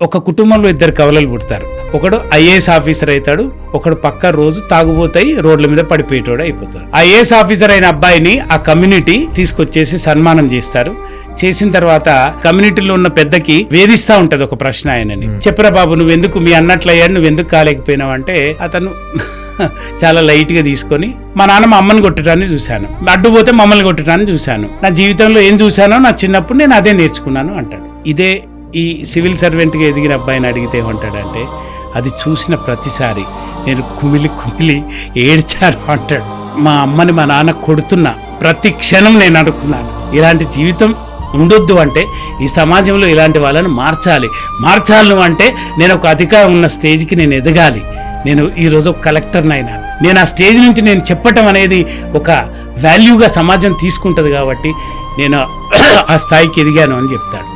ఒక కుటుంబంలో 2 కవలలు పుడతారు. ఒకడు ఐఏఎస్ ఆఫీసర్ అవుతాడు, ఒకడు పక్క రోజు తాగుబోతాయి రోడ్ల మీద పడిపోయేటోడు అయిపోతాడు. ఐఏఎస్ ఆఫీసర్ అయిన అబ్బాయిని ఆ కమ్యూనిటీ తీసుకొచ్చేసి సన్మానం చేస్తారు. చేసిన తర్వాత కమ్యూనిటీలో ఉన్న పెద్దకి వేధిస్తా ఉంటది ఒక ప్రశ్న ఆయనని. చెప్పరా బాబు, నువ్వెందుకు మీ అన్నట్లయ్యాడు, నువ్వెందుకు కాలేకపోయినావు అంటే అతను చాలా లైట్ గా తీసుకొని, మా నాన్న మా అమ్మని కొట్టడాన్ని చూశాను, అడ్డుపోతే మమ్మల్ని కొట్టడాన్ని చూశాను, నా జీవితంలో ఏం చూశానో నా చిన్నప్పుడు నేను అదే నేర్చుకున్నాను అంటాడు. ఇదే ఈ సివిల్ సర్వెంట్గా ఎదిగిన అబ్బాయిని అడిగితే ఏమంటాడంటే, అది చూసిన ప్రతిసారి నేను కుమిలి కుమిలి ఏడ్చాను అంటాడు. మా అమ్మని మా నాన్న కొడుతున్న ప్రతి క్షణం నేను అనుకున్నాను, ఇలాంటి జీవితం ఉండొద్దు అంటే ఈ సమాజంలో ఇలాంటి వాళ్ళని మార్చాలి అంటే నేను ఒక అధికారం ఉన్న స్టేజ్కి నేను ఎదగాలి. నేను ఈరోజు ఒక కలెక్టర్నైనా, నేను ఆ స్టేజ్ నుంచి నేను చెప్పటం అనేది ఒక వాల్యూగా సమాజం తీసుకుంటుంది కాబట్టి నేను ఆ స్థాయికి ఎదిగాను అని చెప్తాడు.